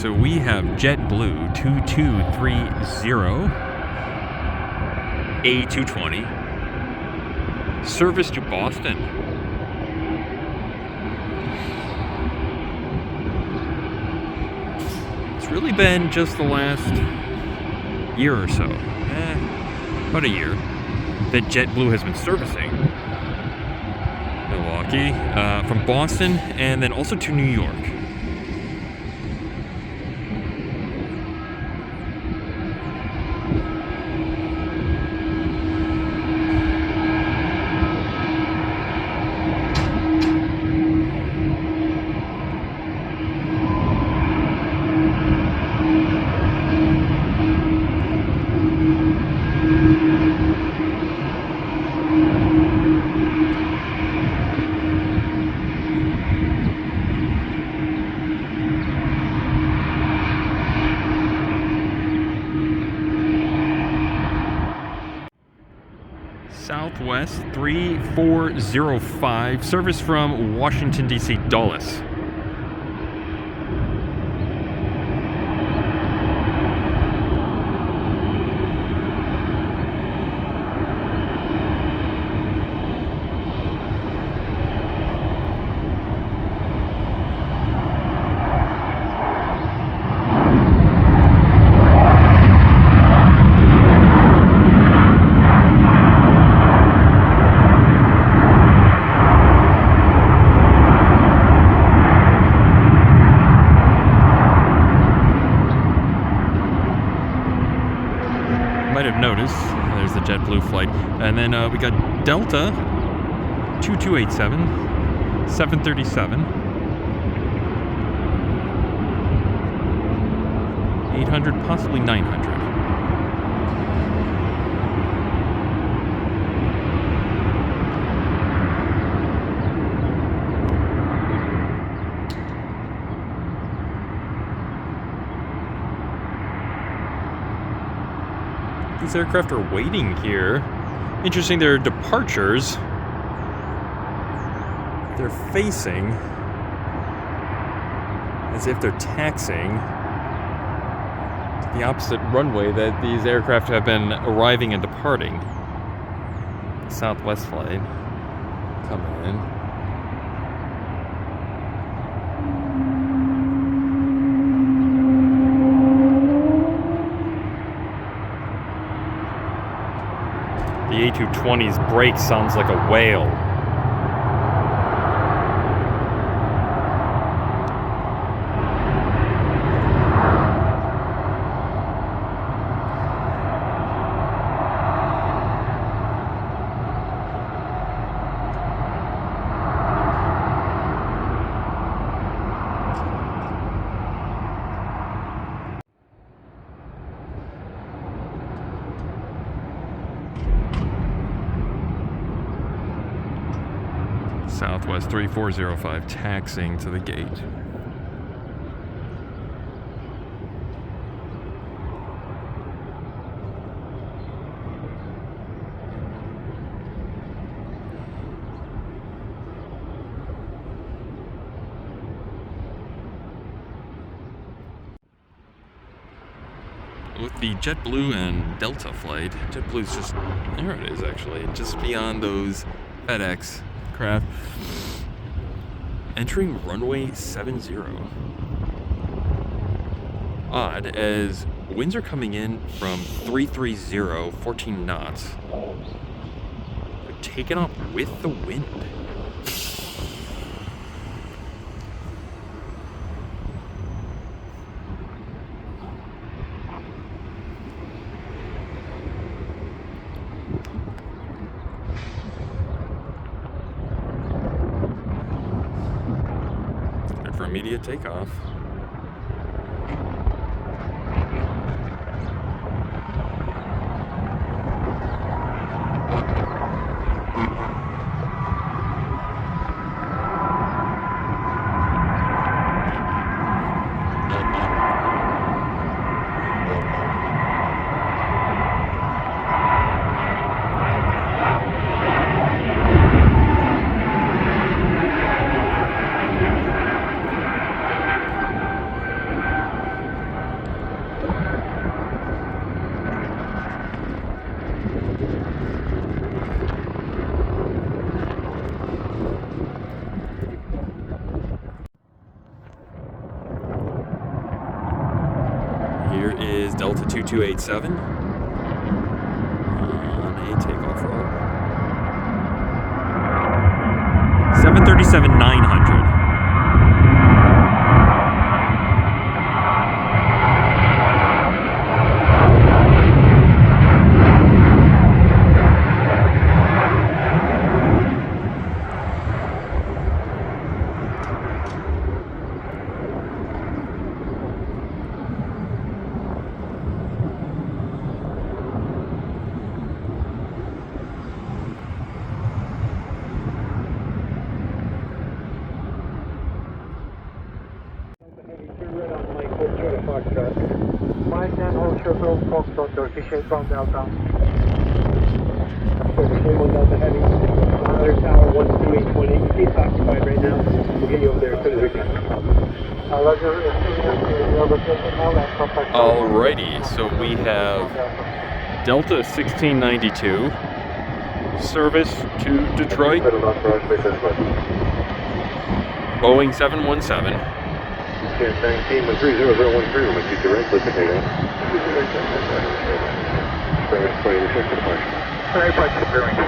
So we have JetBlue 2230 A220 service to Boston. It's really been just the last year or so, about a year, that JetBlue has been servicing Milwaukee from Boston and then also to New York. Southwest 3405, service from Washington, D.C., Dulles. Might have noticed, there's the JetBlue flight. And then we got Delta 2287, 737, 800, possibly 900. These aircraft are waiting here. Interesting, their departures, they're facing as if they're taxiing to the opposite runway that these aircraft have been arriving and departing. The Southwest flight coming in. The A220's brake sounds like a whale. Southwest 3405 taxiing to the gate. With the JetBlue and Delta flight, JetBlue's just, there it is actually, just beyond those FedEx craft, entering runway 70. Odd, as winds are coming in from 330, 14 knots. They're taking off with the wind. For immediate takeoff. 2287 on a takeoff roll. 737-900. From Delta. Same on Delta Heavy. Monitor Tower 12820. It's occupied right now. We'll get you over there as soon as we can. Alrighty, so we have Delta 1692, service to Detroit, Boeing 717. 19 with 30013 with you direct with the data. Service 20 to check the departure. Very much preparing to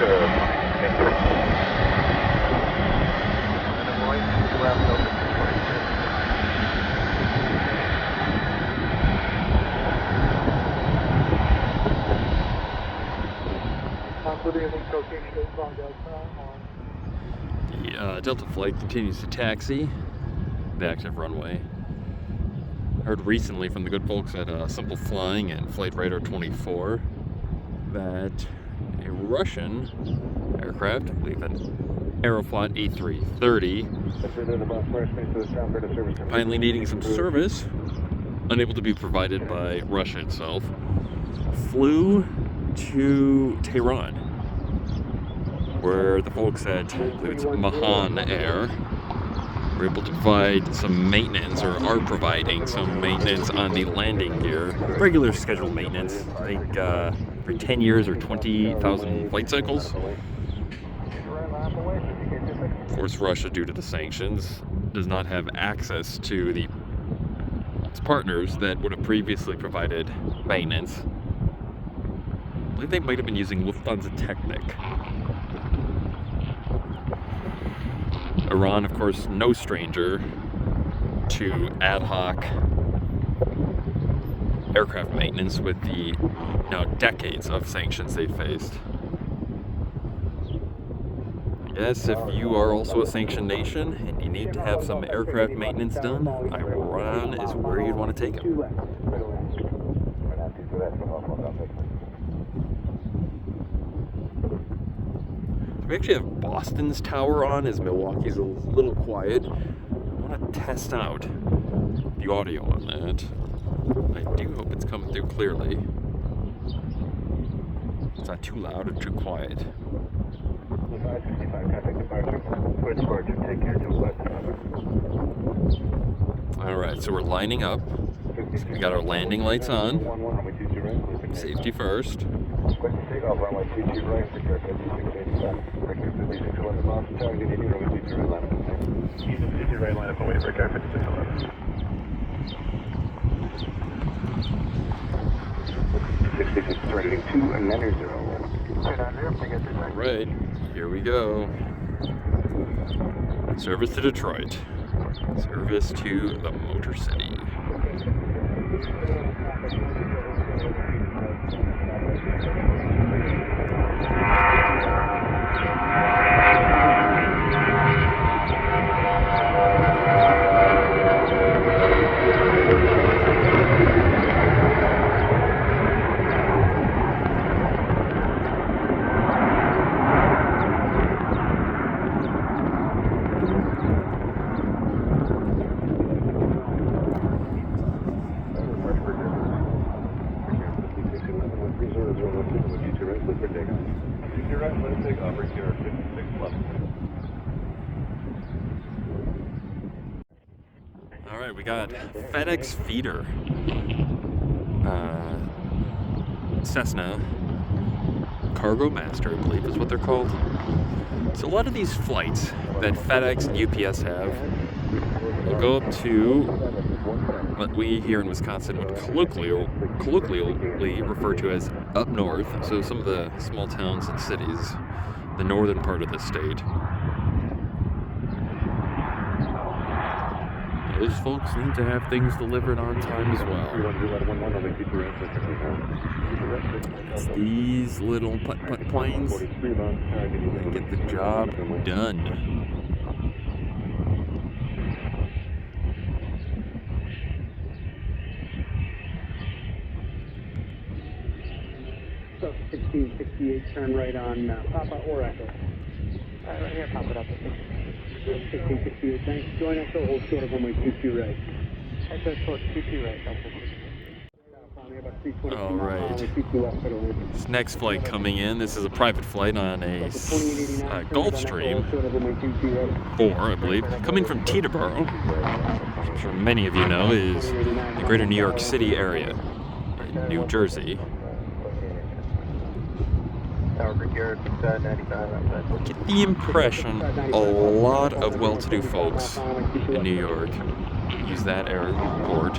The Delta flight continues to taxi the active runway. Heard recently from the good folks at Simple Flying and Flight Radar 24 that a Russian aircraft, I believe an Aeroflot A330, finally needing some service, unable to be provided by Russia itself, flew to Tehran, where the folks at, I believe it's Mahan Air, were able to provide some maintenance, or are providing some maintenance on the landing gear. Regular scheduled maintenance, I think for 10 years or 20,000 flight cycles. Of course, Russia, due to the sanctions, does not have access to its partners that would have previously provided maintenance. I believe they might have been using Lufthansa Technik. Iran, of course, no stranger to ad hoc aircraft maintenance with the now decades of sanctions they've faced. I guess if you are also a sanctioned nation and you need to have some aircraft maintenance done, Iran is where you'd want to take it. We actually have Boston's tower on, as Milwaukee's a little quiet. I want to test out the audio on that. I do hope it's coming through clearly. It's not too loud or too quiet. Alright, so we're lining up. We got our landing lights on. Safety first. Alright, here we go. Service to Detroit. Service to the Motor City. Alright, we got FedEx Feeder. Cessna Cargo Master, I believe is what they're called. So a lot of these flights that FedEx and UPS have will go up to what we here in Wisconsin would colloquially referred to as up north, so some of the small towns and cities, the northern part of the state. Those folks need to have things delivered on time as well. It's these little putt-putt planes that get the job done. So 1668, turn right on Papa or Echo. Right here, pop it up. 1668, thanks. Join Echo, hold short of runway 22 right. Echo short, 22 right, thank you. All right. This next flight coming in, this is a private flight on a Gulfstream 4, I believe, coming from Teterboro, which I'm sure many of you know is the greater New York City area, in New Jersey. Get the impression a lot of well-to-do folks in New York use that airport.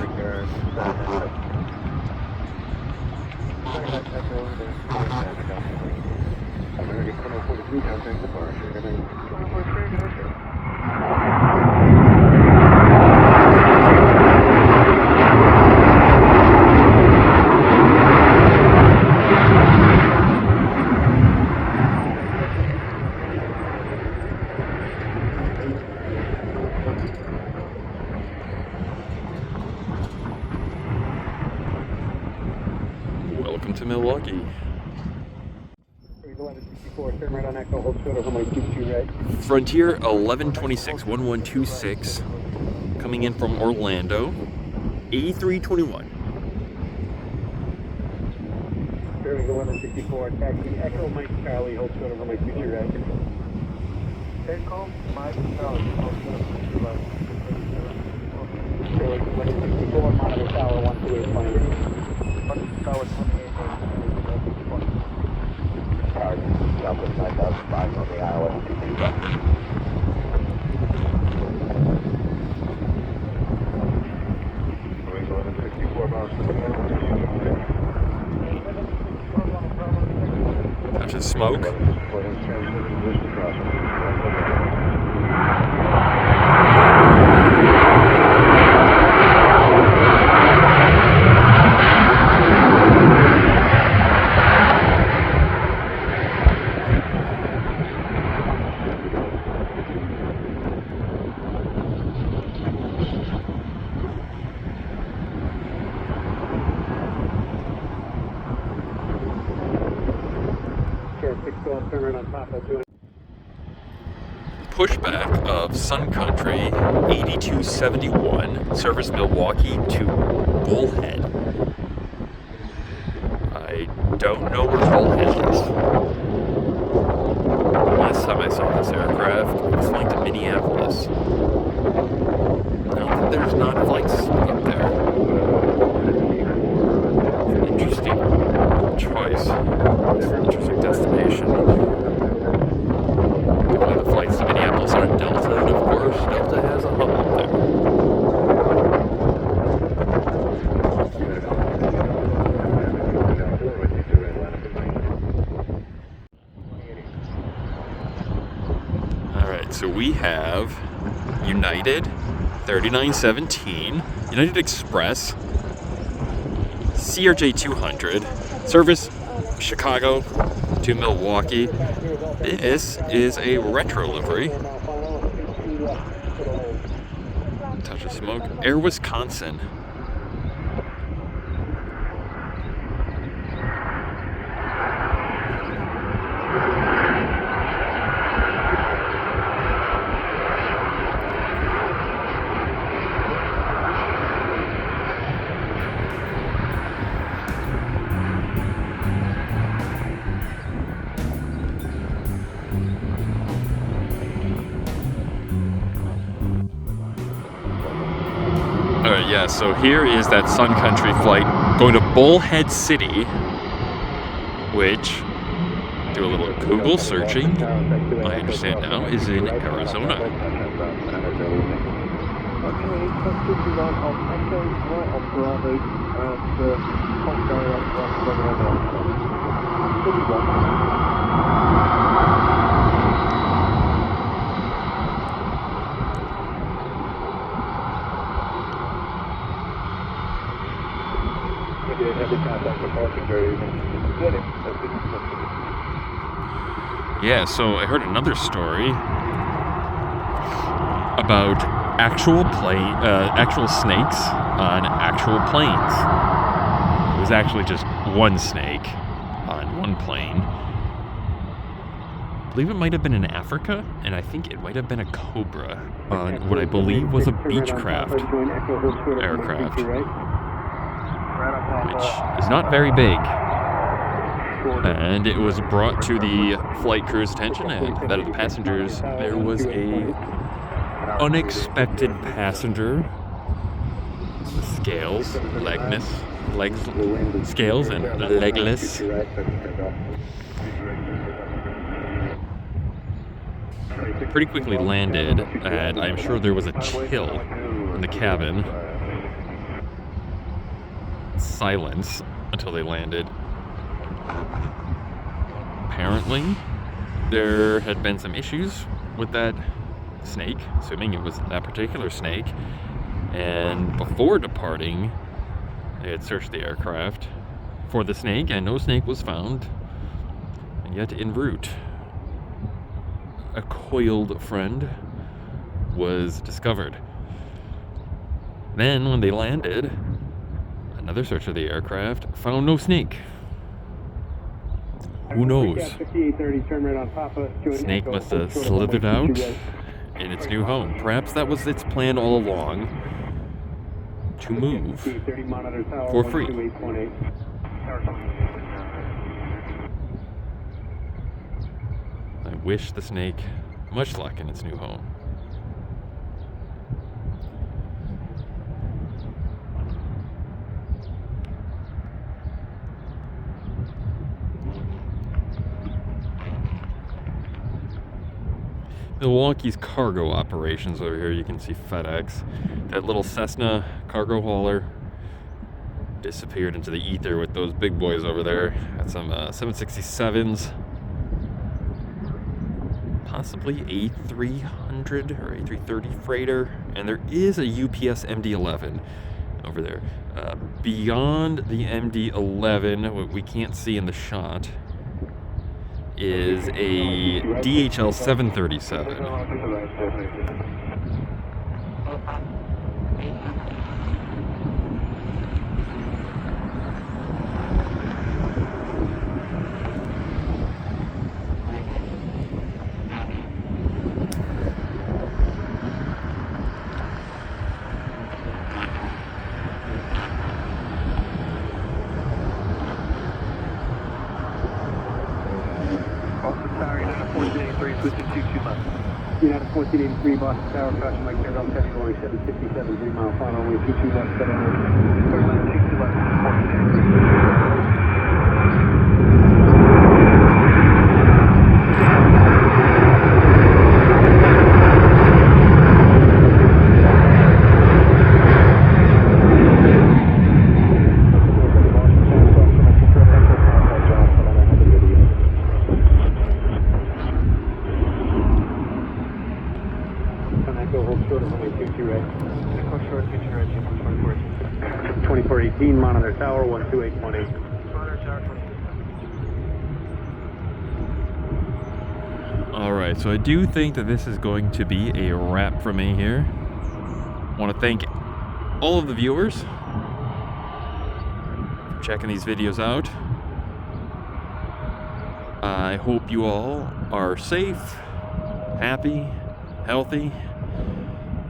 Welcome to Milwaukee. Frontier 1126-1126 coming in from Orlando. A321. Bearing 1164, taxi Echo Mike Charlie, hold short of runway 22 right. Echo Mike Charlie, hold short of 22 right. Bearing 1164, monitor tower 128 plane. Tower 28. Southwest 9005 on the ILS 22. Touch of smoke. Pushback of SunCountry 8271, service Milwaukee to Bullhead. I don't know where Bullhead is. Last time I saw this aircraft, it was flying to Minneapolis. Not that there's not flights up there. Interesting choice. Interesting destination. The flights to Minneapolis are Delta, and of course, Delta has a hub up there. Alright, so we have United 3917, United Express, CRJ 200, service Chicago to Milwaukee. This is a retro livery. Touch of smoke. AirWisconsin. Yeah, so here is that SunCountry flight going to Bullhead City, which, do a little Google searching, I understand now, is in Arizona. Yeah, so I heard another story about actual snakes on actual planes. It was actually just one snake on one plane. I believe it might have been in Africa, and I think it might have been a cobra on what I believe was a Beechcraft aircraft, which is not very big. And it was brought to the flight crew's attention and that of the passengers. There was a unexpected passenger with scales, scales and legless. Pretty quickly landed, and I'm sure there was a chill in the cabin. Silence until they landed. Apparently, there had been some issues with that snake, assuming it was that particular snake, and before departing, they had searched the aircraft for the snake, and no snake was found. And yet, en route, a coiled friend was discovered. Then, when they landed, another search of the aircraft found no snake. Who knows? Snake must have slithered out in its new home. Perhaps that was its plan all along, to move for free. I wish the snake much luck in its new home. Milwaukee's cargo operations over here. You can see FedEx. That little Cessna cargo hauler disappeared into the ether with those big boys over there. Got some 767s. Possibly A300 or A330 freighter. And there is a UPS MD-11 over there. Beyond the MD-11, what we can't see in the shot, is a DHL 737. United 1483, Boston Tower, flashing like Air Delta, going 757, 3 mile final, only 22 left, 700. Third line, 22 left, 1483. Right. 2418, Monitor Tower, 12818. Alright, so I do think that this is going to be a wrap for me here. I want to thank all of the viewers for checking these videos out. I hope you all are safe, happy, healthy,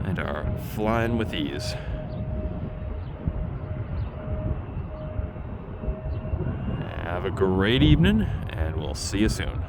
and are flying with ease. Have a great evening, and we'll see you soon.